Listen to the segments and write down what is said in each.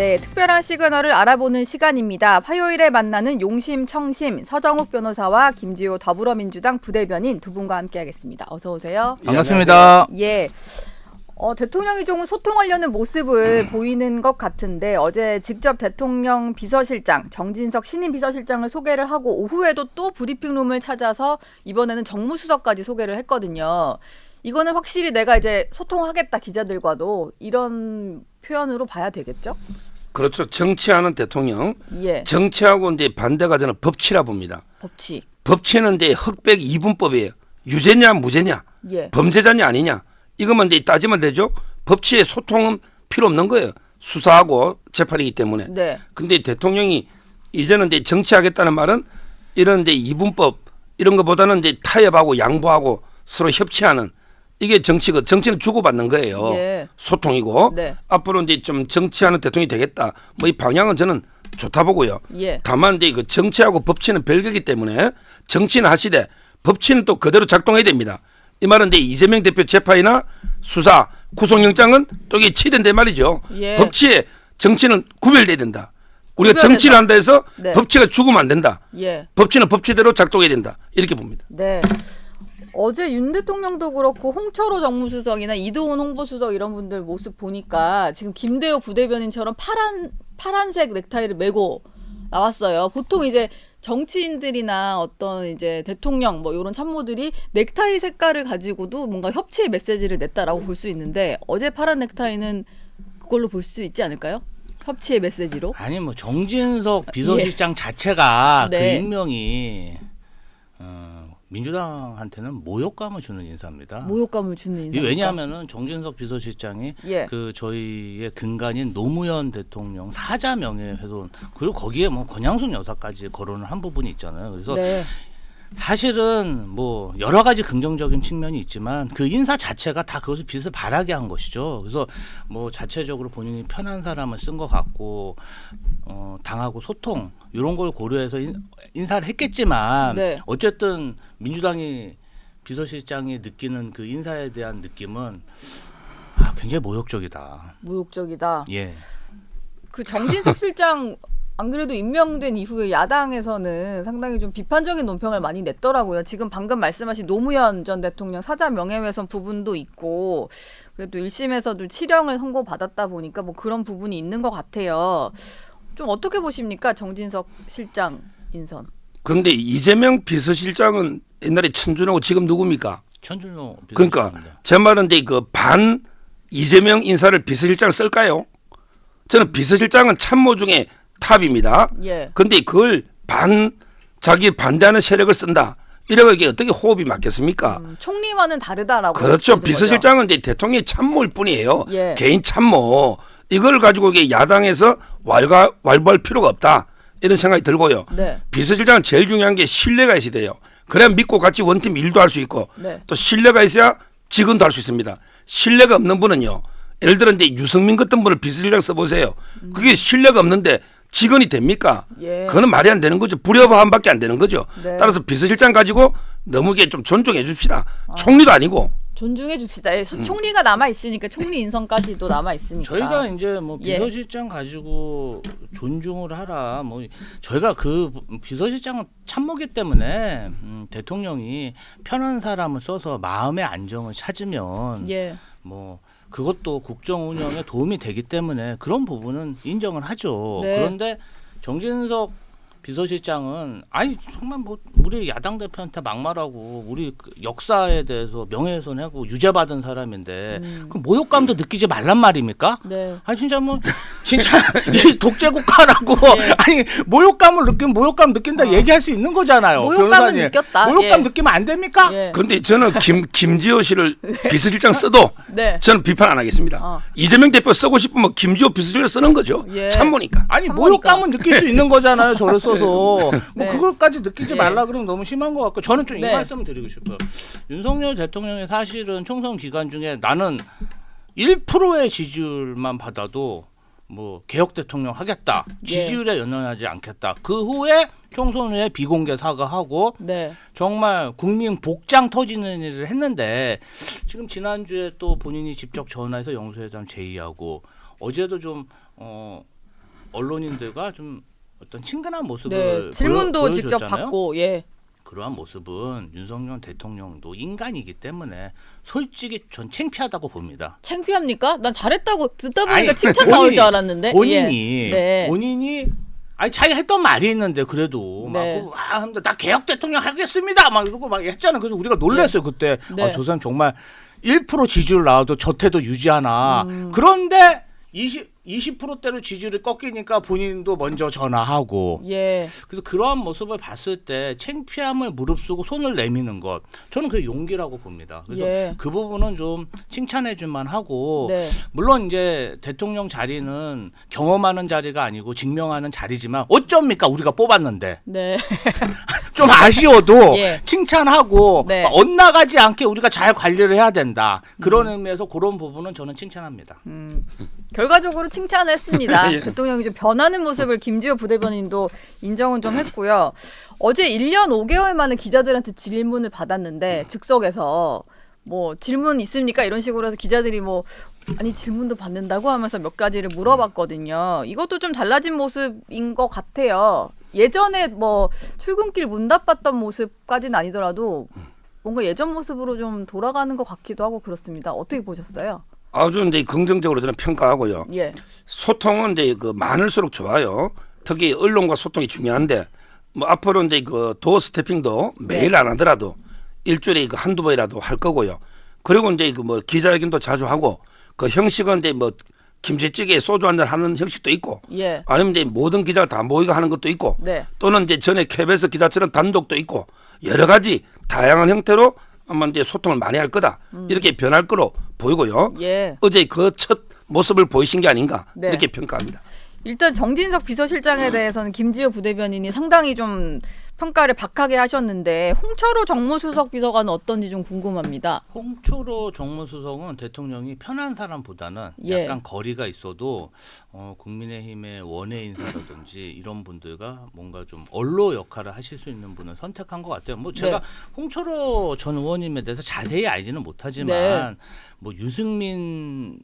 네, 특별한 시그널을 알아보는 시간입니다. 화요일에 만나는 용심 청심 서정욱 변호사와 김지호 더불어민주당 부대변인 두 분과 함께하겠습니다. 어서 오세요. 반갑습니다. 예. 대통령이 조금 소통하려는 모습을 보이는 것 같은데 어제 직접 대통령 비서실장 정진석 신임 비서실장을 소개를 하고 오후에도 또 브리핑룸을 찾아서 이번에는 정무수석까지 소개를 했거든요. 이거는 확실히 내가 이제 소통하겠다 기자들과도 이런 표현으로 봐야 되겠죠? 그렇죠. 정치하는 대통령. 예. 정치하고 이제 반대가 저는 법치라 봅니다. 법치. 법치는 이제 흑백 이분법이에요. 유죄냐 무죄냐, 예. 범죄자냐 아니냐. 이것만 이제 따지면 되죠. 법치에 소통은 필요 없는 거예요. 수사하고 재판이기 때문에. 네. 근데 대통령이 이제는 이제 정치하겠다는 말은 이런 이제 이분법 이런 것보다는 이제 타협하고 양보하고 서로 협치하는 이게 정치고 정치는 주고받는 거예요. 예. 소통이고. 네. 앞으로 이제 좀 정치하는 대통령이 되겠다. 뭐 이 방향은 저는 좋다 보고요. 예. 다만 이제 그 정치하고 법치는 별개이기 때문에 정치는 하시되 법치는 또 그대로 작동해야 됩니다. 이 말은 이제 이재명 대표 재판이나 수사, 구속영장은 또 이게 치댄데 말이죠. 예. 법치에 정치는 구별돼야 된다. 우리가 구별된다. 정치를 한다 해서 네. 법치가 죽으면 안 된다. 예. 법치는 법치대로 작동해야 된다. 이렇게 봅니다. 네. 어제 윤 대통령도 그렇고 홍철호 정무수석이나 이도훈 홍보수석 이런 분들 모습 보니까 지금 김대호 부대변인처럼 파란색 넥타이를 메고 나왔어요. 보통 이제 정치인들이나 어떤 이제 대통령 뭐 이런 참모들이 넥타이 색깔을 가지고도 뭔가 협치의 메시지를 냈다라고 볼 수 있는데 어제 파란 넥타이는 그걸로 볼 수 있지 않을까요? 협치의 메시지로? 아니 뭐 정진석 비서실장 자체가 네. 그 임명이 민주당한테는 모욕감을 주는 인사입니다. 모욕감을 주는 인사. 왜냐하면은 정진석 비서실장이 예. 그 저희의 근간인 노무현 대통령 사자 명예훼손 그리고 거기에 뭐 권양숙 여사까지 거론을 한 부분이 있잖아요. 그래서 네. 사실은 뭐 여러 가지 긍정적인 측면이 있지만 그 인사 자체가 다 그것을 빛을 발하게 한 것이죠. 그래서 뭐 자체적으로 본인이 편한 사람을 쓴 것 같고 당하고 소통 이런 걸 고려해서 인사를 했겠지만 네. 어쨌든 민주당이 비서실장이 느끼는 그 인사에 대한 느낌은 굉장히 모욕적이다. 모욕적이다. 예. 그 정진석 실장 안 그래도 임명된 이후에 야당에서는 상당히 좀 비판적인 논평을 많이 냈더라고요. 지금 방금 말씀하신 노무현 전 대통령 사자 명예훼손 부분도 있고 그래도 1심에서도 실형을 선고받았다 보니까 뭐 그런 부분이 있는 것 같아요. 좀 어떻게 보십니까? 정진석 실장 인선. 그런데 이재명 비서실장은 옛날에 천준호고 지금 누굽니까? 천준호 그러니까 비서실장입니다. 제 말은 이제 그 반 이재명 인사를 비서실장 쓸까요? 저는 비서실장은 참모 중에 탑입니다. 예. 그런데 그걸 자기 반대하는 세력을 쓴다. 이래가 이게 어떻게 호흡이 맞겠습니까? 총리와는 다르다라고. 그렇죠. 보는 비서실장은 이제 대통령의 참모일 뿐이에요. 예. 개인 개인 참모. 이걸 가지고 이게 야당에서 왈부할 필요가 없다. 이런 생각이 들고요. 거죠. 네. 비서실장은 제일 중요한 게 신뢰가 있어야 돼요. 그래야 믿고 같이 원팀 일도 할 수 있고 네. 또 신뢰가 있어야 직원도 할 수 있습니다. 신뢰가 없는 분은요. 예를 들어 이제 유승민 같은 분을 비서실장 써보세요. 그게 신뢰가 없는데 직원이 됩니까? 예. 그거는 말이 안 되는 거죠. 불협화음밖에 안 되는 거죠. 네. 따라서 비서실장 가지고 너무 이게 좀 존중해 줍시다. 총리도 아니고. 존중해 줍시다. 예, 총리가 남아 있으니까 총리 인선까지도 남아 있으니까. 저희가 이제 뭐 예. 비서실장 가지고 존중을 하라. 뭐 저희가 그 비서실장은 참모기 때문에 대통령이 편한 사람을 써서 마음의 안정을 찾으면 예. 뭐 그것도 국정 운영에 도움이 되기 때문에 그런 부분은 인정을 하죠. 네. 그런데 정진석 비서실장은 아니 정말 뭐 우리 야당 대표한테 막말하고 우리 그 역사에 대해서 명예훼손하고 유죄받은 사람인데 그 모욕감도 느끼지 말란 말입니까? 네. 아니 진짜 뭐 진짜 이 독재 국가라고 예. 아니 모욕감을 느끼면 모욕감 느낀다 얘기할 수 있는 거잖아요. 모욕감은 변호사님. 느꼈다. 모욕감 예. 느끼면 안 됩니까? 예. 그런데 저는 김지호 씨를 비서실장 써도 네. 저는 비판 안 하겠습니다. 이재명 대표 쓰고 싶으면 김지호 비서실장 쓰는 거죠. 예. 참모니까. 아니 참모니까. 모욕감은 느낄 수 있는 거잖아요. 저를 써서 네. 뭐 그걸까지 느끼지 예. 말라 그러면 너무 심한 것 같고 저는 좀 이 네. 말씀을 드리고 싶어요. 윤석열 대통령이 사실은 총선 기간 중에 나는 1%의 지지율만 받아도 뭐 개혁 대통령 하겠다. 지지율에 연연하지 않겠다. 그 후에 총선 후에 비공개 사과하고 네. 정말 국민 복장 터지는 일을 했는데 지금 지난주에 또 본인이 직접 전화해서 영수회담 제의하고 어제도 좀 언론인들과 좀 어떤 친근한 모습을 네, 질문도 직접 보여줬잖아요. 받고 예. 그러한 모습은 윤석열 대통령도 인간이기 때문에 솔직히 전 창피하다고 봅니다. 창피합니까? 난 잘했다고 듣다 보니까 아니, 칭찬 나올 줄 알았는데. 본인이 예. 네. 본인이 아니 자기가 했던 말이 있는데 그래도 네. 나 개혁 대통령 하겠습니다 막 이러고 막 했잖아. 그래서 우리가 놀랐어요 그때. 네. 저 사람 정말 1% 지지율 나와도 저태도 유지하나. 그런데 20%대로 지지율이 꺾이니까 본인도 먼저 전화하고. 예. 그래서 그러한 모습을 봤을 때 창피함을 무릅쓰고 손을 내미는 것, 저는 그게 용기라고 봅니다. 그래서 예. 그 부분은 좀 칭찬해줄만 하고, 네. 물론 이제 대통령 자리는 경험하는 자리가 아니고 증명하는 자리지만 어쩝니까 우리가 뽑았는데 네. 좀 아쉬워도 예. 칭찬하고 네. 엇나가지 않게 우리가 잘 관리를 해야 된다. 그런 의미에서 그런 부분은 저는 칭찬합니다. 결과적으로 칭찬했습니다. 예. 대통령이 좀 변하는 모습을 김지호 부대변인도 인정은 좀 했고요. 어제 1년 5개월 만에 기자들한테 질문을 받았는데 즉석에서 뭐 질문 있습니까? 이런 식으로 해서 기자들이 뭐 아니 질문도 받는다고 하면서 몇 가지를 물어봤거든요. 이것도 좀 달라진 모습인 것 같아요. 예전에 뭐 출근길 문답받던 모습까지는 아니더라도 뭔가 예전 모습으로 좀 돌아가는 것 같기도 하고 그렇습니다. 어떻게 보셨어요? 아주 이제 긍정적으로 저는 평가하고요. 예. 소통은 이제 그 많을수록 좋아요. 특히 언론과 소통이 중요한데 뭐 앞으로 이제 그 도어 스태핑도 매일 안 하더라도 일주일에 그 한두 번이라도 할 거고요. 그리고 이제 그 뭐 기자회견도 자주 하고 그 형식은 이제 뭐 김치찌개에 소주 한잔 하는 형식도 있고 예. 아니면 이제 모든 기자가 다 모이고 하는 것도 있고 네. 또는 이제 전에 KBS 기자처럼 단독도 있고 여러 가지 다양한 형태로 아마 이제 소통을 많이 할 거다 이렇게 변할 거로 보이고요. 예. 어제 그 첫 모습을 보이신 게 아닌가 네. 이렇게 평가합니다. 일단 정진석 비서실장에 대해서는 김지호 부대변인이 상당히 좀 평가를 박하게 하셨는데 홍철호 정무수석 비서관은 어떤지 좀 궁금합니다. 홍철호 정무수석은 대통령이 편한 사람보다는 예. 약간 거리가 있어도 국민의힘의 원외 인사라든지 이런 분들과 뭔가 좀 언로 역할을 하실 수 있는 분을 선택한 것 같아요. 뭐 제가 네. 홍철호 전 의원님에 대해서 자세히 알지는 못하지만 네. 뭐 유승민계라고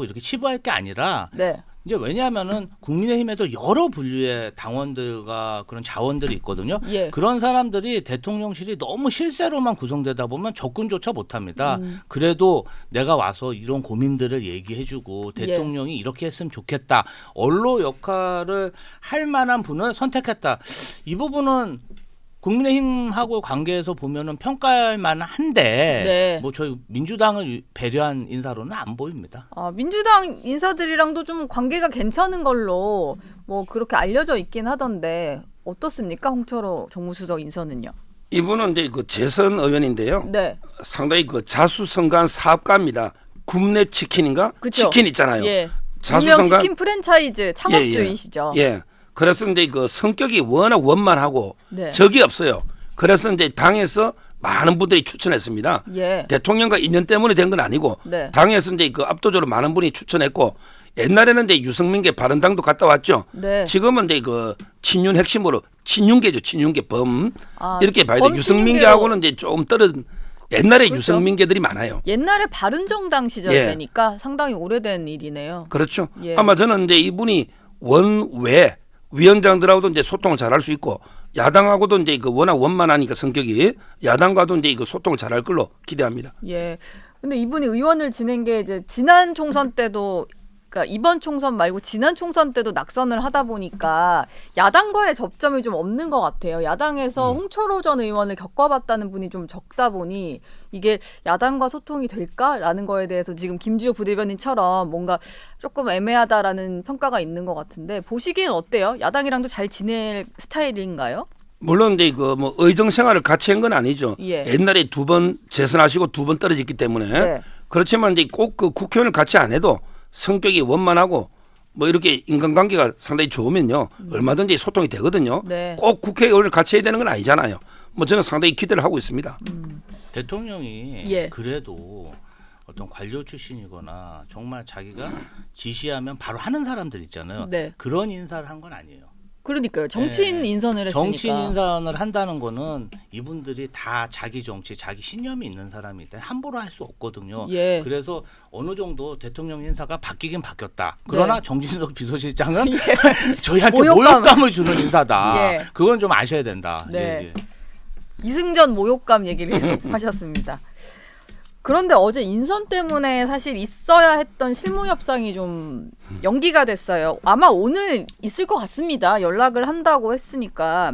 이렇게 치부할 게 아니라 네. 이제 왜냐하면은 국민의힘에도 여러 분류의 당원들과 그런 자원들이 있거든요. 예. 그런 사람들이 대통령실이 너무 실세로만 구성되다 보면 접근조차 못합니다. 그래도 내가 와서 이런 고민들을 얘기해주고 대통령이 이렇게 했으면 좋겠다. 언로 역할을 할 만한 분을 선택했다. 이 부분은 국민의힘하고 관계에서 보면은 평가할 만한데 네. 뭐 저희 민주당을 배려한 인사로는 안 보입니다. 민주당 인사들이랑도 좀 관계가 괜찮은 걸로 뭐 그렇게 알려져 있긴 하던데 어떻습니까? 홍철호 정무수석 인선은요? 이분은 이제 그 재선 의원인데요. 네. 상당히 그 자수성가한 사업가입니다. 굽네 치킨인가? 그쵸. 치킨 있잖아요. 예. 자수성가 유명 치킨 프랜차이즈 창업주이시죠. 예. 그래서 이제 그 성격이 워낙 원만하고 네. 적이 없어요. 그래서 이제 당에서 많은 분들이 추천했습니다. 예. 대통령과 인연 때문에 된 건 아니고 네. 당에서 이제 그 압도적으로 많은 분이 추천했고 옛날에는 이제 유승민계 바른당도 갔다 왔죠. 네. 지금은 이제 그 친윤 핵심으로 친윤계죠. 친윤계 범 이렇게 봐야 돼. 범 유승민계하고는 이제 조금 떨어진 옛날에 그렇죠. 유승민계들이 많아요. 옛날에 바른정당 시절 예. 때니까 상당히 오래된 일이네요. 그렇죠. 예. 아마 저는 이제 이분이 원외 위원장들하고도 이제 소통을 잘할 수 있고 야당하고도 이제 그 워낙 원만하니까 성격이 야당과도 이제 그 소통을 잘할 걸로 기대합니다. 예. 근데 이분이 의원을 지낸 게 이제 지난 총선 때도 그러니까 이번 총선 말고 지난 총선 때도 낙선을 하다 보니까 야당과의 접점이 좀 없는 것 같아요. 야당에서 홍철호 전 의원을 겪어봤다는 분이 좀 적다 보니 이게 야당과 소통이 될까라는 거에 대해서 지금 김지호 부대변인처럼 뭔가 조금 애매하다라는 평가가 있는 것 같은데 보시기엔 어때요? 야당이랑도 잘 지낼 스타일인가요? 물론 이제 그 뭐 의정 생활을 같이 한 건 아니죠. 예. 옛날에 2번 재선하시고 2번 떨어졌기 때문에 네. 그렇지만 이제 꼭 그 국회의원을 같이 안 해도 성격이 원만하고 뭐 이렇게 인간관계가 상당히 좋으면요 얼마든지 소통이 되거든요. 네. 꼭 국회의원을 같이 해야 되는 건 아니잖아요. 뭐 저는 상당히 기대를 하고 있습니다. 대통령이 예. 그래도 어떤 관료 출신이거나 정말 자기가 지시하면 바로 하는 사람들 있잖아요. 네. 그런 인사를 한 건 아니에요. 그러니까요. 정치인 예. 인선을 했으니까. 정치인 인선을 한다는 거는 이분들이 다 자기 정치, 자기 신념이 있는 사람이기 때문에 함부로 할 수 없거든요. 예. 그래서 어느 정도 대통령 인사가 바뀌긴 바뀌었다. 그러나 정진석 비서실장은 예. 저희한테 모욕감. 모욕감을 주는 인사다. 예. 그건 좀 아셔야 된다. 네. 예, 예. 기승전 모욕감 얘기를 하셨습니다. 그런데 어제 인선 때문에 사실 있어야 했던 실무 협상이 좀 연기가 됐어요. 아마 오늘 있을 것 같습니다. 연락을 한다고 했으니까.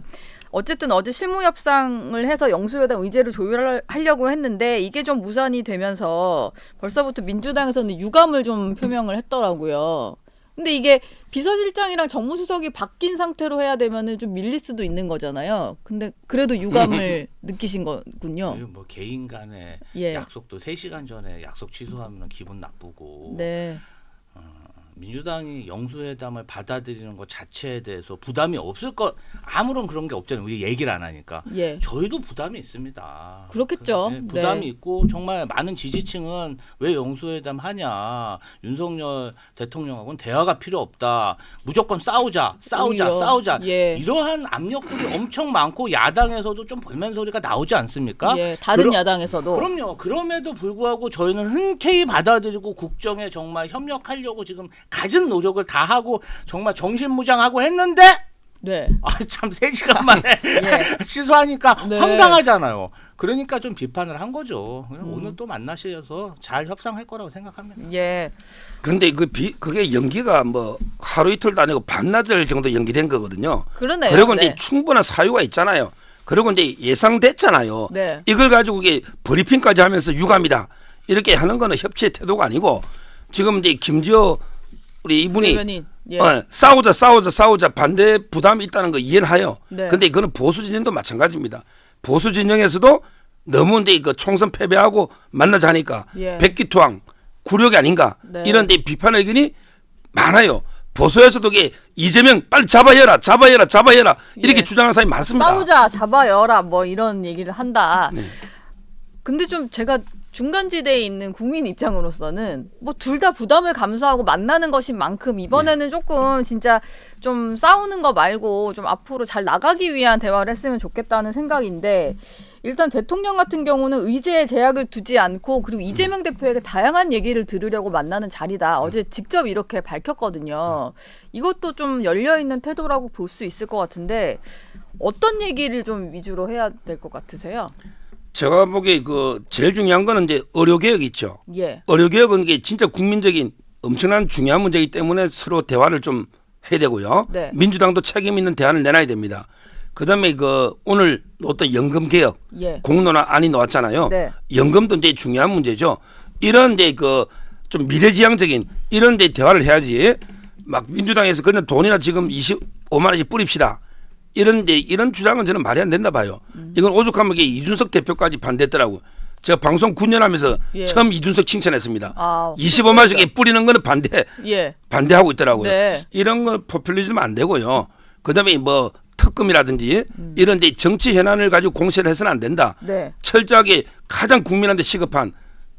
어쨌든 어제 실무 협상을 해서 영수회담 의제를 조율하려고 했는데 이게 좀 무산이 되면서 벌써부터 민주당에서는 유감을 좀 표명을 했더라고요. 근데 이게 비서실장이랑 정무수석이 바뀐 상태로 해야 되면은 좀 밀릴 수도 있는 거잖아요. 근데 그래도 유감을 느끼신 거군요. 이거 뭐 개인 간의 예. 약속도 3시간 전에 약속 취소하면 기분 나쁘고 네. 민주당이 영수회담을 받아들이는 것 자체에 대해서 부담이 없을 것 아무런 그런 게 없잖아요. 우리 얘기를 안 하니까. 예. 저희도 부담이 있습니다. 그렇겠죠. 네, 부담이 네. 있고 정말 많은 지지층은 왜 영수회담 하냐. 윤석열 대통령하고는 대화가 필요 없다. 무조건 싸우자. 싸우자. 예. 이러한 압력들이 엄청 많고 야당에서도 좀 볼멘 소리가 나오지 않습니까? 예. 다른 야당에서도. 그럼요. 그럼에도 불구하고 저희는 흔쾌히 받아들이고 국정에 정말 협력하려고 지금 가진 노력을 다 하고 정말 정신무장하고 했는데 네. 참 3시간 만에 예. 취소하니까 네. 황당하잖아요. 그러니까 좀 비판을 한 거죠. 오늘 또 만나셔서 잘 협상할 거라고 생각합니다. 예. 근데 그게 연기가 뭐 하루 이틀도 아니고 반나절 정도 연기된 거거든요. 그러네요. 그리고 네. 이제 충분한 사유가 있잖아요. 그리고 이제 예상됐잖아요. 네. 이걸 가지고 이게 브리핑까지 하면서 유감이다 이렇게 하는 거는 협치의 태도가 아니고 지금 이제 김지호 우리 이분이 대변인. 예. 싸우자 반대 부담이 있다는 거 이해해요. 네. 근데 이거는 보수 진영도 마찬가지입니다. 보수 진영에서도 너무 이제 그 총선 패배하고 만나자니까 예. 백기투항 굴욕이 아닌가 네. 이런 데 비판 의견이 많아요. 보수에서도 이게 이재명 빨리 잡아야라 이렇게 예. 주장하는 사람이 많습니다. 싸우자, 잡아여라 뭐 이런 얘기를 한다. 네. 근데 좀 제가 중간지대에 있는 국민 입장으로서는 뭐 둘 다 부담을 감수하고 만나는 것인 만큼 이번에는 조금 진짜 좀 싸우는 거 말고 좀 앞으로 잘 나가기 위한 대화를 했으면 좋겠다는 생각인데 일단 대통령 같은 경우는 의제에 제약을 두지 않고 그리고 이재명 대표에게 다양한 얘기를 들으려고 만나는 자리다. 어제 직접 이렇게 밝혔거든요. 이것도 좀 열려있는 태도라고 볼 수 있을 것 같은데 어떤 얘기를 좀 위주로 해야 될 것 같으세요? 제가 보기에 그 제일 중요한 거는 이제 의료 개혁 있죠. 예. 의료 개혁은 이게 진짜 국민적인 엄청난 중요한 문제이기 때문에 서로 대화를 좀 해야 되고요. 네. 민주당도 책임 있는 대안을 내놔야 됩니다. 그다음에 그 오늘 어떤 연금 개혁 예. 공론안이 나왔잖아요. 네. 연금도 이제 중요한 문제죠. 이런 이제 그 좀 미래지향적인 이런 데 대화를 해야지. 막 민주당에서 그냥 돈이나 지금 25만 원씩 뿌립시다. 이런 주장은 저는 말이 안 된다 봐요. 이건 오죽하면 이게 이준석 대표까지 반대했더라고. 제가 방송 9년 하면서 예. 처음 이준석 칭찬했습니다. 아, 25만 원씩 뿌리는 거는 예. 반대하고 있더라고요. 네. 이런 거 포퓰리즘 안 되고요. 그다음에 뭐 특금이라든지 이런 이제 정치 현안을 가지고 공세를 해서는 안 된다. 네. 철저하게 가장 국민한테 시급한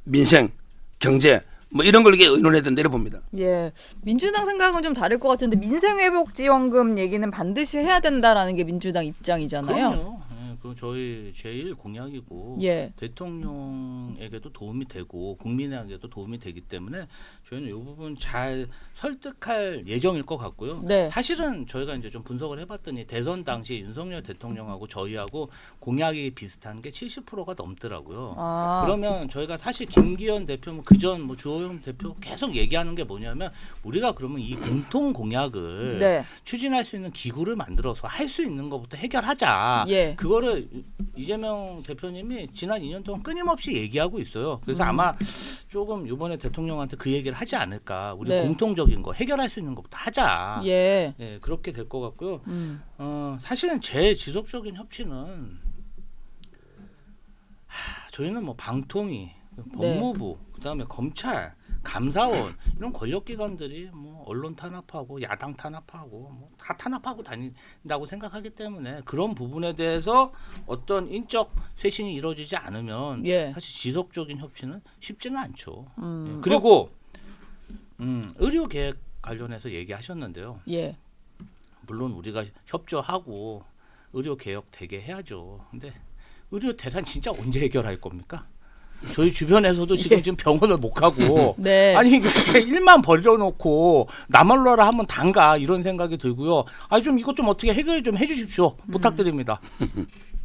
민생, 경제 뭐 이런 걸 이렇게 의논해야 된다 이렇게 봅니다. 예. 민주당 생각은 좀 다를 것 같은데 민생회복지원금 얘기는 반드시 해야 된다라는 게 민주당 입장이잖아요. 그럼요. 예, 그 저희 제일 공약이고 예. 대통령에게도 도움이 되고 국민에게도 도움이 되기 때문에 저희는 이 부분 잘 설득할 예정일 것 같고요. 네. 사실은 저희가 이제 좀 분석을 해봤더니 대선 당시 윤석열 대통령하고 저희하고 공약이 비슷한 게 70%가 넘더라고요. 아. 그러면 저희가 사실 김기현 대표, 그전 뭐 주호영 대표 계속 얘기하는 게 뭐냐면 우리가 그러면 이 공통 공약을 네. 추진할 수 있는 기구를 만들어서 할 수 있는 것부터 해결하자. 예. 그거를 이재명 대표님이 지난 2년 동안 끊임없이 얘기하고 있어요. 그래서 아마 조금 이번에 대통령한테 그 얘기를 하지 않을까. 우리 네. 공통적인 거 해결할 수 있는 것부터 하자. 예. 예, 그렇게 될 것 같고요. 사실은 제일 지속적인 협치는 저희는 뭐 방통위, 법무부, 그다음에 검찰, 감사원 이런 권력기관들이 뭐 언론 탄압하고 야당 탄압하고 뭐 다 탄압하고 다닌다고 생각하기 때문에 그런 부분에 대해서 어떤 인적 쇄신이 이루어지지 않으면 예. 사실 지속적인 협치는 쉽지는 않죠. 예. 그리고 의료 계획 관련해서 얘기하셨는데요. 예. 물론 우리가 협조하고 의료 개혁 되게 해야죠. 근데 의료 대란 진짜 언제 해결할 겁니까? 저희 주변에서도 지금 병원을 못 가고 네. 아니 이렇게 일만 벌려놓고 나말라라 하면 단가 이런 생각이 들고요. 아니 좀 이것 좀 어떻게 해결 좀 해주십시오. 부탁드립니다.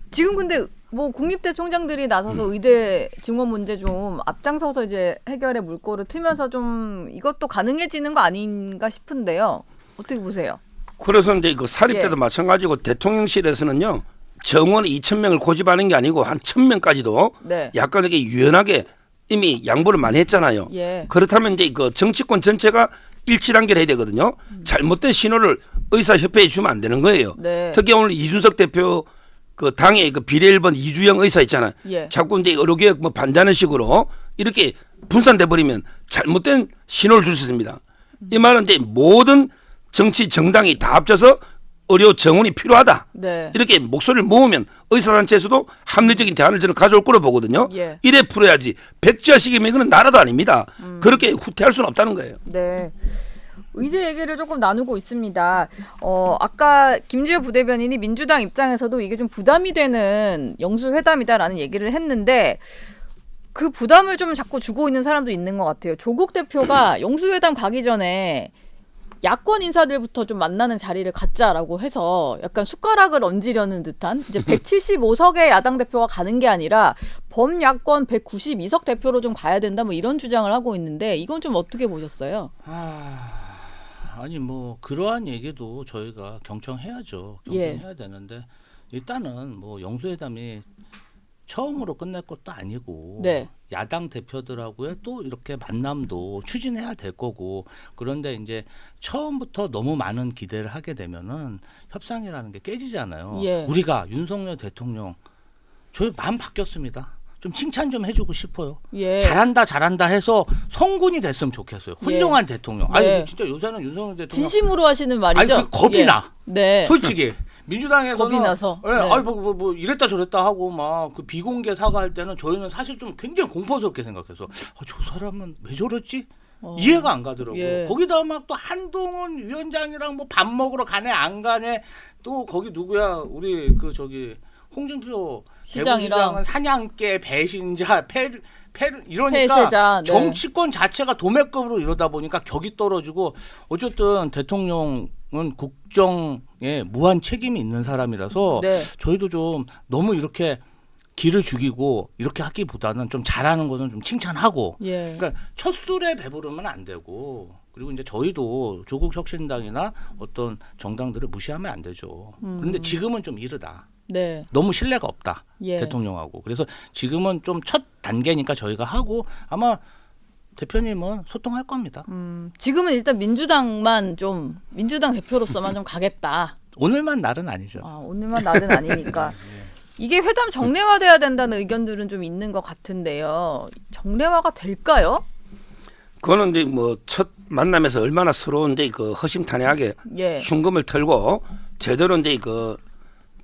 지금 근데 뭐 국립대 총장들이 나서서 의대 증원 문제 좀 앞장서서 이제 해결의 물꼬를 트면서 좀 이것도 가능해지는 거 아닌가 싶은데요. 어떻게 보세요? 그래서 이제 그 사립대도 예. 마찬가지고 대통령실에서는요 정원 2,000명을 고집하는 게 아니고 한 1,000명까지도 네. 약간 이렇게 유연하게 이미 양보를 많이 했잖아요. 예. 그렇다면 이제 그 정치권 전체가 일치단결해야 되거든요. 잘못된 신호를 의사협회에 주면 안 되는 거예요. 네. 특히 오늘 이준석 대표 그 당의 그 비례 1번 이주영 의사 있잖아요. 예. 자꾸 이제 의료개혁 뭐 반대하는 식으로 이렇게 분산돼 버리면 잘못된 신호를 줄 수 있습니다. 이 말은 이제 모든 정치 정당이 다 합쳐서 의료 정원이 필요하다. 네. 이렇게 목소리를 모으면 의사단체에서도 합리적인 대안을 저는 가져올 거로 보거든요. 예. 이래 풀어야지. 백지화시키면 이거는 나라도 아닙니다. 그렇게 후퇴할 수는 없다는 거예요. 네. 의제 얘기를 조금 나누고 있습니다. 아까 김지호 부대변인이 민주당 입장에서도 이게 좀 부담이 되는 영수회담이다라는 얘기를 했는데 그 부담을 좀 자꾸 주고 있는 사람도 있는 것 같아요. 조국 대표가 영수회담 가기 전에 야권 인사들부터 좀 만나는 자리를 갖자라고 해서 약간 숟가락을 얹으려는 듯한 이제 175석의 야당 대표가 가는 게 아니라 범야권 192석 대표로 좀 가야 된다 뭐 이런 주장을 하고 있는데 이건 좀 어떻게 보셨어요? 아니 뭐 그러한 얘기도 저희가 경청해야죠. 예. 경청해야 되는데 일단은 뭐 영수회담이 처음으로 끝날 것도 아니고 네. 야당 대표들하고의 또 이렇게 만남도 추진해야 될 거고 그런데 이제 처음부터 너무 많은 기대를 하게 되면은 협상이라는 게 깨지잖아요. 예. 우리가 윤석열 대통령 저희 마음 바뀌었습니다. 좀 칭찬 좀 해주고 싶어요. 예. 잘한다 해서 성군이 됐으면 좋겠어요. 훌륭한 대통령. 아니 네. 진짜 요새는 윤석열 대통령 진심으로 하시는 말이죠. 아니 그 겁이 예. 나. 네. 솔직히 민주당에서는 겁이 나서. 예, 네. 아니 뭐 이랬다 저랬다 하고 막 그 비공개 사과할 때는 저희는 사실 좀 굉장히 공포스럽게 생각해서 저 사람은 왜 저랬지? 이해가 안 가더라고요. 예. 거기다 막 또 한동훈 위원장이랑 뭐 밥 먹으러 가네 안 가네 또 거기 누구야 우리 그 저기 홍준표 시장이랑. 대구시장은 사냥개 배신자 페르 이러니까 폐쇄자, 네. 정치권 자체가 도매급으로 이러다 보니까 격이 떨어지고 어쨌든 대통령은 국정에 무한 책임이 있는 사람이라서 네. 저희도 좀 너무 이렇게 기를 죽이고 이렇게 하기보다는 좀 잘하는 거는 좀 칭찬하고 예. 그러니까 첫 술에 배부르면 안 되고 그리고 이제 저희도 조국 혁신당이나 어떤 정당들을 무시하면 안 되죠. 그런데 지금은 좀 이르다. 네. 너무 신뢰가 없다. 예. 대통령하고. 그래서 지금은 좀 첫 단계니까 저희가 하고 아마 대표님은 소통할 겁니다. 지금은 일단 민주당 대표로서만 좀 가겠다. 오늘만 날은 아니죠. 오늘만 날은 아니니까. 이게 회담 정례화돼야 된다는 의견들은 좀 있는 것 같은데요. 정례화가 될까요? 그거는 이제 뭐 첫 만남에서 얼마나 서로 이제 그 허심탄회하게 예. 흉금을 털고 제대로 이제 그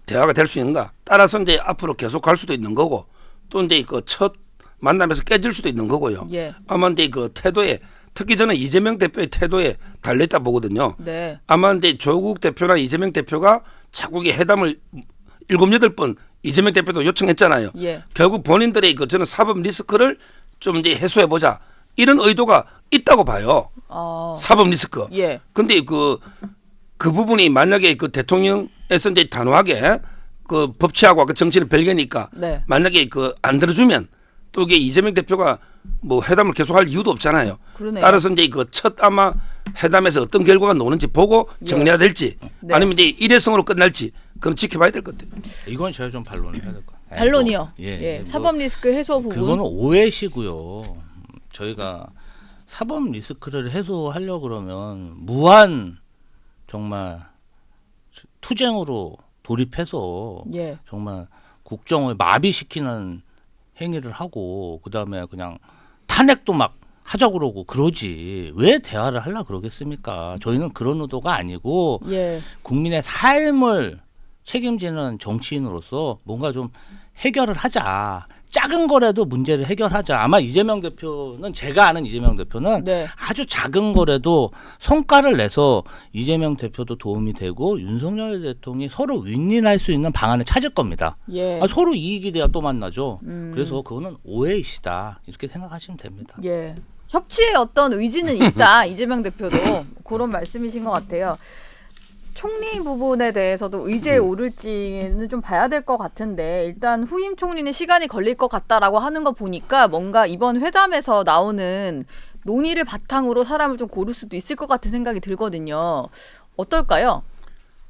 대화가 될 수 있는가 따라서 이제 앞으로 계속 갈 수도 있는 거고 또 이제 그 첫 만남에서 깨질 수도 있는 거고요. 예. 아마 이제 그 태도에 특히 저는 이재명 대표의 태도에 달려있다 보거든요. 네. 아마 이제 조국 대표나 이재명 대표가 자꾸 이 회담을 7, 8번 이재명 대표도 요청했잖아요. 예. 결국 본인들의 그 저는 사법 리스크를 좀 이제 해소해 보자 이런 의도가 있다고 봐요. 사법 리스크. 예. 근데 그 부분이 만약에 그 대통령에서 이제 단호하게 그 법치하고 그 정치는 별개니까 네. 만약에 그 안 들어주면 또 이게 이재명 대표가 뭐 회담을 계속할 이유도 없잖아요. 그러네요. 따라서 이제 그 첫 아마 회담에서 어떤 결과가 나오는지 보고 정리가 될지 네. 아니면 이제 일회성으로 끝날지 그건 지켜봐야 될 것 같아요. 이건 제가 좀 반론을 해야 될 것 같아요. 반론이요. 예, 뭐 사법 리스크 해소 부분. 그거는 오해시고요. 저희가 사법 리스크를 해소하려고 그러면 무한 정말 투쟁으로 돌입해서 예. 정말 국정을 마비시키는 행위를 하고 그다음에 그냥 탄핵도 막 하자 그러고 그러지 왜 대화를 하려 그러겠습니까? 저희는 그런 의도가 아니고 예. 국민의 삶을 책임지는 정치인으로서 뭔가 좀 해결을 하자. 작은 거라도 문제를 해결하자. 아마 이재명 대표는 제가 아는 이재명 대표는 네. 아주 작은 거라도 성과를 내서 이재명 대표도 도움이 되고 윤석열 대통령이 서로 윈윈할 수 있는 방안을 찾을 겁니다. 예. 서로 이익이 돼야 또 만나죠. 그래서 그거는 오해이시다 이렇게 생각하시면 됩니다. 예. 협치의 어떤 의지는 있다. 이재명 대표도 그런 말씀이신 것 같아요. 총리 부분에 대해서도 의제에 오를지는 좀 봐야 될 것 같은데 일단 후임 총리는 시간이 걸릴 것 같다라고 하는 거 보니까 뭔가 이번 회담에서 나오는 논의를 바탕으로 사람을 좀 고를 수도 있을 것 같은 생각이 들거든요. 어떨까요?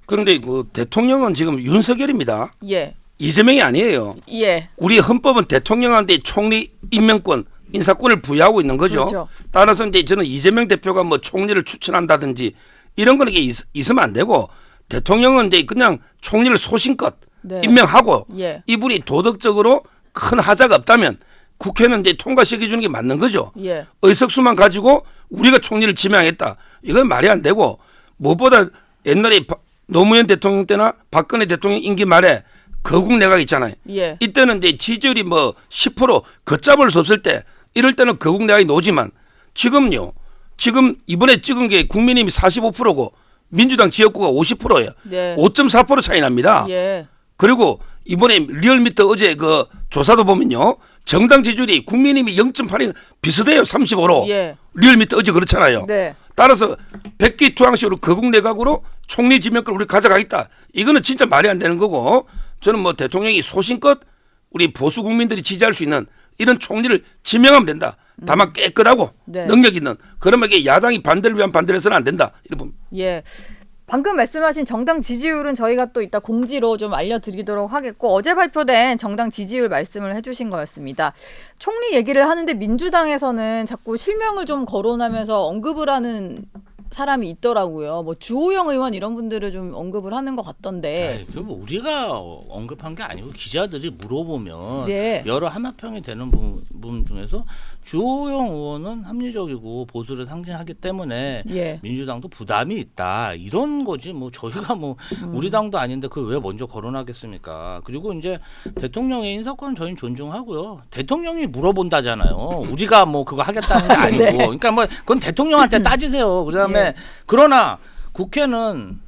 그런데 그 대통령은 지금 윤석열입니다. 예. 이재명이 아니에요. 예. 우리 헌법은 대통령한테 총리 임명권, 인사권을 부여하고 있는 거죠. 그렇죠. 따라서 이제 저는 이재명 대표가 뭐 총리를 추천한다든지 이런 거는 있으면 안 되고 대통령은 이제 그냥 총리를 소신껏 네. 임명하고 예. 이분이 도덕적으로 큰 하자가 없다면 국회는 이제 통과시켜 주는 게 맞는 거죠. 예. 의석수만 가지고 우리가 총리를 지명했다. 이건 말이 안 되고 무엇보다 옛날에 노무현 대통령 때나 박근혜 대통령 임기 말에 거국 내각 있잖아요. 예. 이때는 이제 지지율이 뭐 10% 걷잡을 수 없을 때 이럴 때는 거국 내각이 나오지만 지금요. 지금 이번에 찍은 게 국민의힘이 45%고 민주당 지역구가 50%예요. 네. 5.4% 차이 납니다. 예. 그리고 이번에 리얼미터 어제 그 조사도 보면요. 정당 지지율이 국민의힘이 0.8이 비슷해요. 35로. 예. 리얼미터 어제 그렇잖아요. 네. 따라서 백기투항식으로 거국 내각으로 총리 지명권을 우리 가져가겠다. 이거는 진짜 말이 안 되는 거고 저는 뭐 대통령이 소신껏 우리 보수 국민들이 지지할 수 있는 이런 총리를 지명하면 된다. 다만 깨끗하고 네. 능력 있는 그러면 이게 야당이 반대를 위한 반대를 해서는 안 된다. 이런 봅니다. 예. 방금 말씀하신 정당 지지율은 저희가 또 이따 공지로 좀 알려드리도록 하겠고 어제 발표된 정당 지지율 말씀을 해주신 거였습니다. 총리 얘기를 하는데 민주당에서는 자꾸 실명을 좀 거론하면서 언급을 하는 사람이 있더라고요. 뭐 주호영 의원 이런 분들을 좀 언급을 하는 것 같던데. 뭐 우리가 언급한 게 아니고 기자들이 물어보면 네. 여러 하마평이 되는 부분 중에서 주호영 의원은 합리적이고 보수를 상징하기 때문에 예. 민주당도 부담이 있다 이런 거지 뭐 저희가 뭐 우리 당도 아닌데 그걸 왜 먼저 거론하겠습니까? 그리고 이제 대통령의 인사권은 저희는 존중하고요. 대통령이 물어본다잖아요. 우리가 뭐 그거 하겠다는 게 아니고 네. 그러니까 뭐 그건 대통령한테 따지세요. 그다음에 예. 그러나 국회는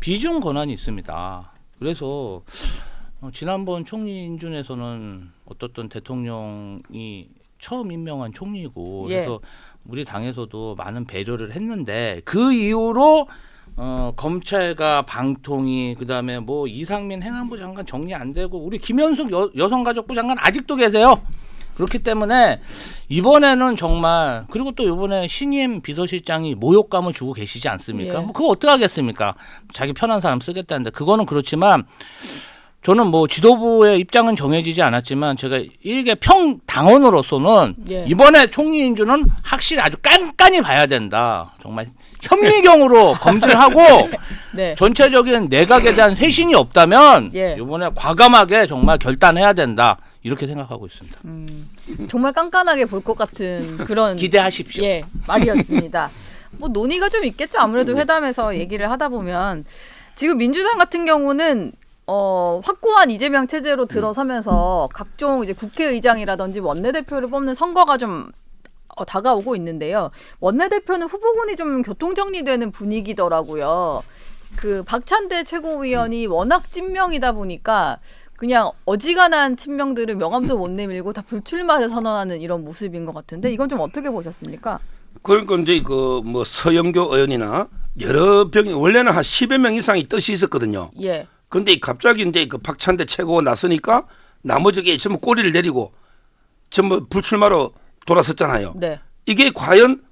비준 권한이 있습니다. 그래서 지난번 총리 인준에서는 어떻든 대통령이 처음 임명한 총리고 예. 그래서 우리 당에서도 많은 배려를 했는데 그 이후로 검찰과 방통위 그다음에 뭐 이상민 행안부 장관 정리 안 되고 우리 김현숙 여성가족부 장관 아직도 계세요. 그렇기 때문에 이번에는 정말 그리고 또 이번에 신임 비서실장이 모욕감을 주고 계시지 않습니까? 예. 뭐 그거 어떻게 하겠습니까? 자기 편한 사람 쓰겠다는데 그거는 그렇지만 저는 뭐 지도부의 입장은 정해지지 않았지만 제가 일개 평당원으로서는 예. 이번에 총리 인준은 확실히 아주 깐깐히 봐야 된다. 정말 현미경으로 검증을 하고 네. 전체적인 내각에 대한 쇄신이 없다면 예. 이번에 과감하게 정말 결단해야 된다. 이렇게 생각하고 있습니다. 정말 깐깐하게 볼 것 같은 그런 기대하십시오. 예, 말이었습니다. 뭐 논의가 좀 있겠죠. 아무래도 회담에서 얘기를 하다 보면 지금 민주당 같은 경우는 확고한 이재명 체제로 들어서면서 각종 이제 국회의장이라든지 원내대표를 뽑는 선거가 좀 다가오고 있는데요. 원내대표는 후보군이 좀 교통정리되는 분위기더라고요. 그 박찬대 최고위원이 워낙 찐명이다 보니까 그냥 어지간한 친명들을 명함도 못 내밀고 다 불출마를 선언하는 이런 모습인 것 같은데 이건 좀 어떻게 보셨습니까? 그러니까 이제 그 뭐 서영교 의원이나 여러 병이 원래는 한 10여 명 이상이 뜻이 있었거든요. 예. 그런데 갑자기 이제 그 박찬대 최고 나서니까 나머지게 전부 꼬리를 내리고 전부 불출마로 돌아섰잖아요. 네. 이게 과연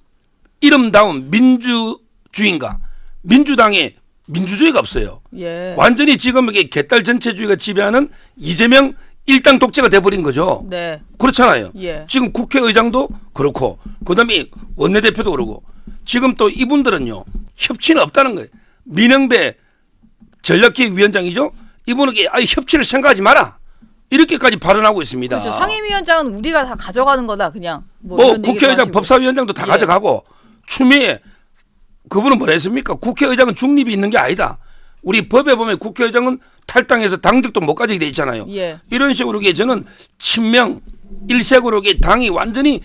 이름다운 민주주의인가? 민주당에 민주주의가 없어요. 예. 완전히 지금 이게 개딸 전체주의가 지배하는 이재명 일당 독재가 돼버린 거죠. 네. 그렇잖아요. 예. 지금 국회의장도 그렇고 그다음에 원내대표도 그러고 지금 또 이분들은요 협치는 없다는 거예요. 민영배 전략기획위원장이죠. 이분은 아예 협치를 생각하지 마라 이렇게까지 발언하고 있습니다. 그렇죠. 상임위원장은 우리가 다 가져가는 거다 그냥. 뭐 이런 얘기도 국회의장 하시고. 법사위원장도 다 예. 가져가고 추미애 그분은 뭐라 했습니까? 국회의장은 중립이 있는 게 아니다. 우리 법에 보면 국회의장은 탈당해서 당직도 못 가지게 돼 있잖아요. 예. 이런 식으로 이게 저는 친명 일색으로 이게 당이 완전히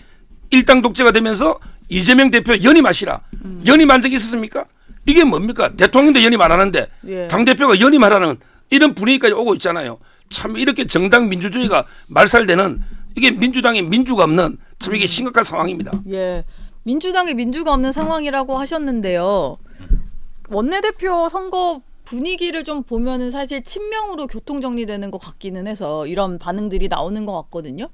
일당 독재가 되면서 이재명 대표 연임하시라. 연임한 적이 있었습니까? 이게 뭡니까? 대통령도 연임 안 하는데 예. 당 대표가 연임하라는 이런 분위기까지 오고 있잖아요. 참 이렇게 정당 민주주의가 말살되는 이게 민주당의 민주가 없는 참 이게 심각한 상황입니다. 예. 민주당의 민주가 없는 상황이라고 하셨는데요. 원내대표 선거 분위기를 좀 보면은 사실 친명으로 교통 정리되는 것 같기는 해서 이런 반응들이 나오는 것 같거든요.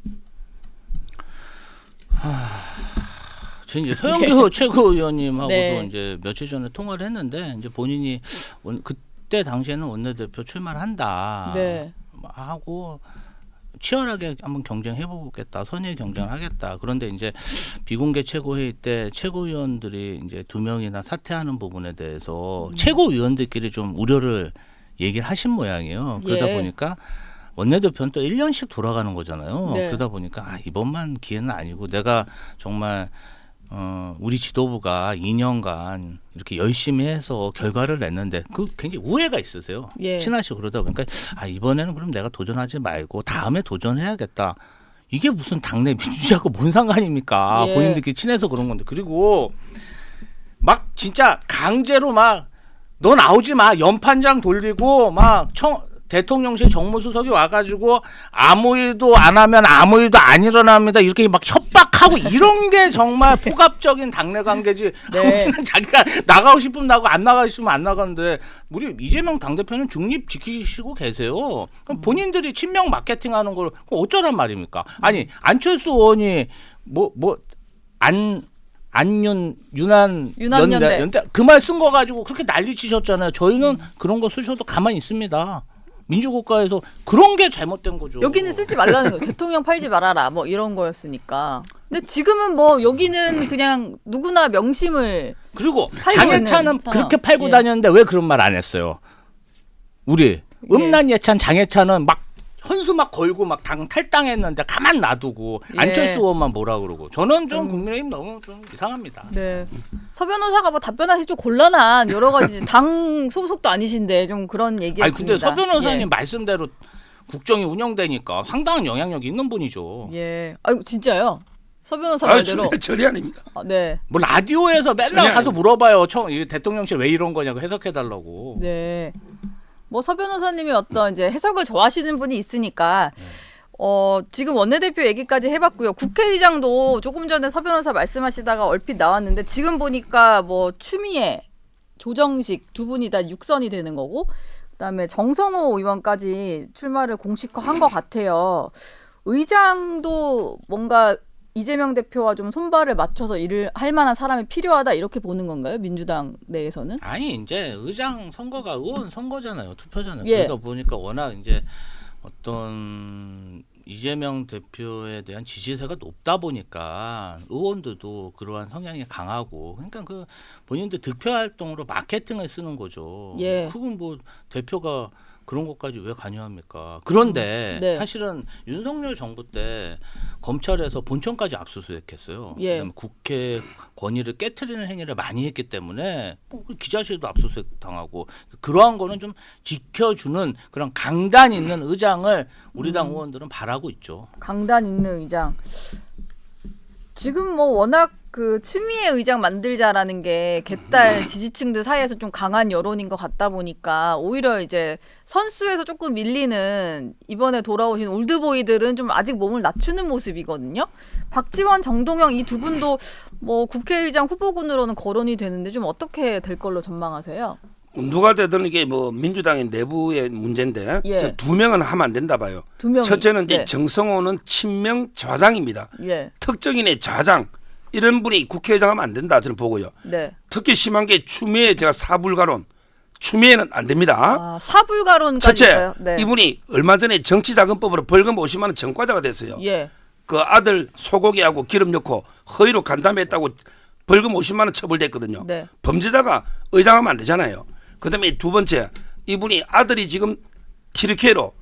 저는 이제 서영교 최고위원님하고도 네. 이제 며칠 전에 통화를 했는데 이제 본인이 그때 당시에는 원내대표 출마를 한다 네. 하고 치열하게 한번 경쟁해보겠다, 선의 경쟁하겠다. 그런데 이제 비공개 최고회의 때 최고위원들이 이제 2명이나 사퇴하는 부분에 대해서 최고위원들끼리 좀 우려를 얘기를 하신 모양이에요. 그러다 예. 보니까 원내대표는 또 1년씩 돌아가는 거잖아요. 네. 그러다 보니까 이번만 기회는 아니고 내가 정말 우리 지도부가 2년간 이렇게 열심히 해서 결과를 냈는데 그 굉장히 우애가 있으세요. 예. 친하시고 그러다 보니까 이번에는 그럼 내가 도전하지 말고 다음에 도전해야겠다. 이게 무슨 당내 민주주의하고 뭔 상관입니까? 예. 본인들끼리 친해서 그런 건데. 그리고 막 진짜 강제로 막 너 나오지 마. 연판장 돌리고 막 대통령실 정무수석이 와가지고 아무 일도 안 하면 아무 일도 안 일어납니다. 이렇게 막 협박하고 이런 게 정말 폭압적인 당내 관계지. 네. 자기가 나가고 싶으면 나가고 안 나가고 싶으면 안 나가는데 우리 이재명 당대표는 중립 지키시고 계세요. 그럼 본인들이 친명 마케팅하는 걸 어쩌란 말입니까? 아니 안철수 의원이 유난연대 그 말 쓴 거 가지고 그렇게 난리 치셨잖아요. 저희는 그런 거 쓰셔도 가만히 있습니다. 민주국가에서 그런 게 잘못된 거죠. 여기는 쓰지 말라는 거. 대통령 팔지 말아라. 뭐 이런 거였으니까. 근데 지금은 뭐 여기는 그냥 누구나 명심을 그리고 팔고 장해찬은 있는 그렇게 팔고 예. 다녔는데 왜 그런 말 안 했어요? 우리 음란 예찬 장해찬은 막 헌수 막 걸고 막 당 탈당했는데 가만 놔두고 예. 안철수 의원만 뭐라 그러고 저는 좀 국민의힘 너무 좀 이상합니다. 네. 서 변호사가 뭐 답변하기 좀 곤란한 여러 가지 당 소속도 아니신데 좀 그런 얘기였습니다. 아니 근데 서 변호사님 예. 말씀대로 국정이 운영되니까 상당한 영향력이 있는 분이죠. 예. 아이고 진짜요? 서 변호사 아, 말대로. 절이 아닙니다. 네. 뭐 라디오에서 맨날 전혀 가서 아닙니다. 물어봐요. 이 대통령실 왜 이런 거냐고 해석해 달라고. 네. 뭐 서 변호사님이 어떤 이제 해석을 좋아하시는 분이 있으니까 지금 원내대표 얘기까지 해봤고요. 국회의장도 조금 전에 서 변호사 말씀하시다가 얼핏 나왔는데 지금 보니까 뭐 추미애, 조정식 두 분이 다 육선이 되는 거고 그다음에 정성호 의원까지 출마를 공식화한 것 같아요. 의장도 뭔가 이재명 대표와 좀 손발을 맞춰서 일을 할 만한 사람이 필요하다 이렇게 보는 건가요? 민주당 내에서는? 아니 이제 의장 선거가 의원 선거잖아요. 투표잖아요. 예. 그러다 보니까 워낙 이제 어떤 이재명 대표에 대한 지지세가 높다 보니까 의원들도 그러한 성향이 강하고 그러니까 그 본인들 득표 활동으로 마케팅을 쓰는 거죠. 예. 그건 뭐 대표가 그런 것까지 왜 관여합니까? 그런데 네. 사실은 윤석열 정부 때 검찰에서 본청까지 압수수색했어요. 예. 그다음에 국회 권위를 깨트리는 행위를 많이 했기 때문에 기자실도 압수수색 당하고 그러한 거는 좀 지켜주는 그런 강단 있는 의장을 우리 당 의원들은 바라고 있죠. 강단 있는 의장. 지금 뭐 워낙 그 추미애 의장 만들자라는 게 개딸 지지층들 사이에서 좀 강한 여론인 것 같다 보니까 오히려 이제 선수에서 조금 밀리는 이번에 돌아오신 올드보이들은 좀 아직 몸을 낮추는 모습이거든요. 박지원, 정동영 이 두 분도 뭐 국회의장 후보군으로는 거론이 되는데 좀 어떻게 될 걸로 전망하세요? 누가 되든 이게 뭐 민주당의 내부의 문제인데 예. 저 2명은 하면 안 된다 봐요. 두 명이. 첫째는 이제 네. 정성호는 친명 좌장입니다. 예. 특정인의 좌장 이런 분이 국회의장 하면 안 된다 저는 보고요. 네. 특히 심한 게 추미애 제가 사불가론 추미애는 안 됩니다. 아, 사불가론까지 첫째 있어요? 네. 이분이 얼마 전에 정치자금법으로 벌금 50만 원 전과자가 됐어요. 예. 그 아들 소고기하고 기름 넣고 허위로 간담회했다고 벌금 50만 원 처벌됐거든요. 네. 범죄자가 의장하면 안 되잖아요. 그다음에 두 번째 이분이 아들이 지금 튀르키예로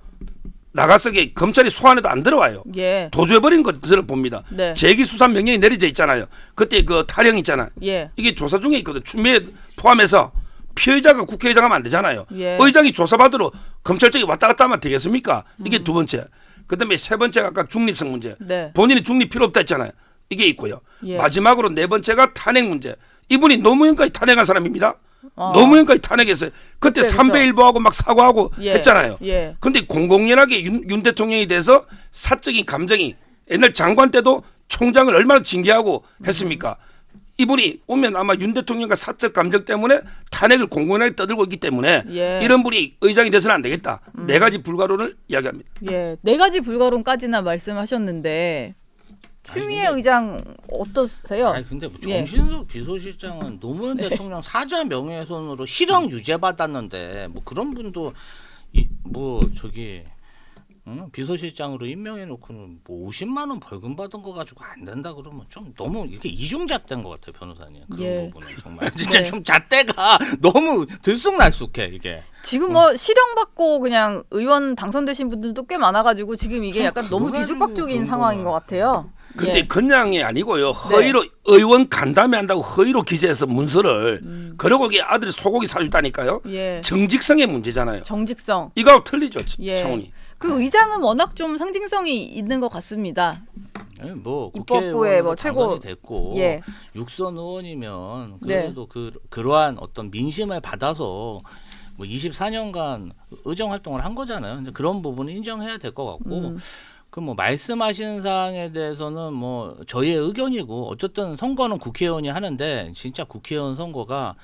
나가서 검찰이 소환해도 안 들어와요. 예. 도주해버린 것들을 봅니다. 네. 재기수사 명령이 내려져 있잖아요. 그때 그 타령 있잖아요. 예. 이게 조사 중에 있거든. 추미애 포함해서 피해자가 국회의장 하면 안 되잖아요. 예. 의장이 조사받으러 검찰청에 왔다 갔다 하면 되겠습니까? 이게 두 번째. 그다음에 세 번째가 아까 중립성 문제. 네. 본인이 중립 필요 없다 했잖아요. 이게 있고요. 예. 마지막으로 네 번째가 탄핵 문제. 이분이 노무현까지 탄핵한 사람입니다. 어. 노무현까지 탄핵했어요. 그때 그렇죠. 삼배일보하고 막 사과하고 예. 했잖아요. 예. 근데 공공연하게 윤 대통령에 대해서 사적인 감정이 옛날 장관 때도 총장을 얼마나 징계하고 했습니까? 이분이 오면 아마 윤 대통령과 사적 감정 때문에 탄핵을 공공연하게 떠들고 있기 때문에 예. 이런 분이 의장이 돼서는 안 되겠다. 네 가지 불가론을 이야기합니다. 예, 네 가지 불가론까지나 말씀하셨는데 추미애 근데- 의장 어떠세요? 아니 근데 뭐 예. 정신석 비서실장은 노무현 대통령 사자 명예훼손으로 실형 유죄 받았는데 뭐 그런 분도 뭐 저기 비서실장으로 임명해 놓고는 뭐 50만 원 벌금 받은 거 가지고 안 된다 그러면 좀 너무 이게 이중잣대인 것 같아요, 변호사님. 그런 예. 부분은 정말 진짜 네. 좀 잣대가 너무 들쑥날쑥해 이게. 지금 뭐 실형 받고 그냥 의원 당선되신 분들도 꽤 많아가지고 지금 이게 좀 약간 너무 그거 가지고 뒤죽박죽인 그런 상황인 거는. 것 같아요. 근데 예. 그냥이 아니고요. 허위로 의원 간담회 한다고 허위로 기재해서 문서를 그러고 이게 아들이 소고기 사줬다니까요. 예. 정직성의 문제잖아요. 정직성. 이거하고 틀리죠, 예. 차원이. 그 의장은 워낙 좀 상징성이 있는 것 같습니다. 뭐 입법부의 국회의원으로 뭐 최고- 당선이 됐고 예. 육선 의원이면 네. 그래도 그러한 어떤 민심을 받아서 뭐 24년간 의정 활동을 한 거잖아요. 근데 그런 부분은 인정해야 될 것 같고 그 뭐 말씀하신 사항에 대해서는 뭐 저희의 의견이고 어쨌든 선거는 국회의원이 하는데 진짜 국회의원 선거가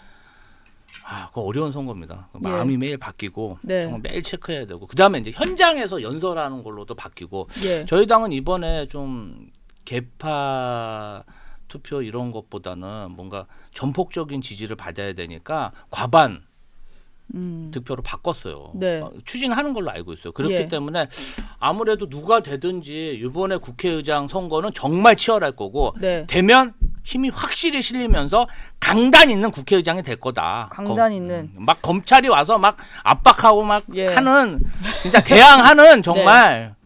그거 어려운 선거입니다. 예. 마음이 매일 바뀌고 네. 정말 매일 체크해야 되고 그다음에 이제 현장에서 연설하는 걸로도 바뀌고 예. 저희 당은 이번에 좀 개파 투표 이런 것보다는 뭔가 전폭적인 지지를 받아야 되니까 과반 득표로 바꿨어요. 네. 추진하는 걸로 알고 있어요. 그렇기 예. 때문에 아무래도 누가 되든지 이번에 국회의장 선거는 정말 치열할 거고 네. 되면 힘이 확실히 실리면서 강단 있는 국회의장이 될 거다. 강단 있는. 막 검찰이 와서 막 압박하고 막 예. 하는 진짜 대항하는 정말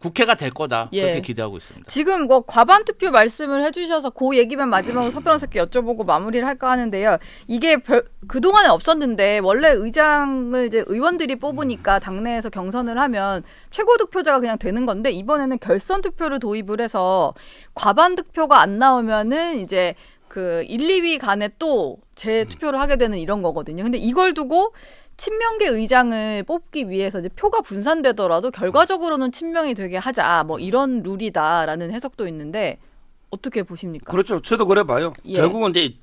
국회가 될 거다. 예. 그렇게 기대하고 있습니다. 지금 뭐 과반 투표 말씀을 해주셔서 그 얘기만 마지막으로 서 변호사께 여쭤보고 마무리를 할까 하는데요. 이게 그동안에 없었는데 원래 의장을 이제 의원들이 뽑으니까 당내에서 경선을 하면 최고 득표자가 그냥 되는 건데 이번에는 결선 투표를 도입을 해서 과반 득표가 안 나오면은 이제 그 1, 2위 간에 또 재투표를 하게 되는 이런 거거든요. 근데 이걸 두고 친명계 의장을 뽑기 위해서 이제 표가 분산되더라도 결과적으로는 친명이 되게 하자 뭐 이런 룰이다라는 해석도 있는데 어떻게 보십니까? 그렇죠. 저도 그래 봐요. 예. 결국은 이제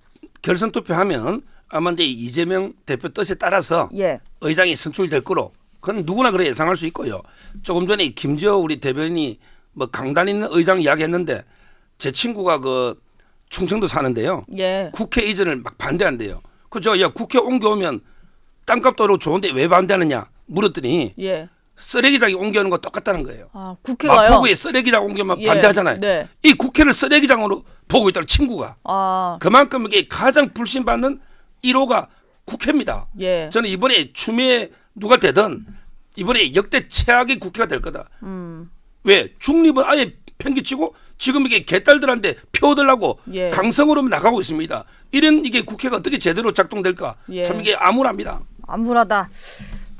결선 투표하면 아마 이제 이재명 대표 뜻에 따라서 예, 의장이 선출될 거로 그건 누구나 그래 예상할 수 있고요. 조금 전에 김지호 우리 대변인이 뭐 강단 있는 의장 이야기했는데 제 친구가 그 충청도 사는데요. 예, 국회 이전을 막 반대한대요. 그죠? 야 국회 옮겨오면 땅값도 좋은데 왜 반대하느냐 물었더니 예. 쓰레기장에 옮겨오는 거 똑같다는 거예요. 아 국회가요? 마포구에 쓰레기장 옮겨오면 예, 반대하잖아요. 네. 이 국회를 쓰레기장으로 보고 있다는 친구가. 아, 그만큼 이게 가장 불신받는 1호가 국회입니다. 예. 저는 이번에 추미애 누가 되든 이번에 역대 최악의 국회가 될 거다. 왜? 중립은 아예 편기치고 지금 이게 개딸들한테 표 얻으려고 예. 강성으로 나가고 있습니다. 이런 이게 국회가 어떻게 제대로 작동될까? 예. 참 이게 암울합니다. 암울하다.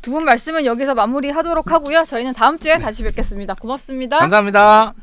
두 분 말씀은 여기서 마무리하도록 하고요. 저희는 다음 주에 다시 뵙겠습니다. 고맙습니다. 감사합니다.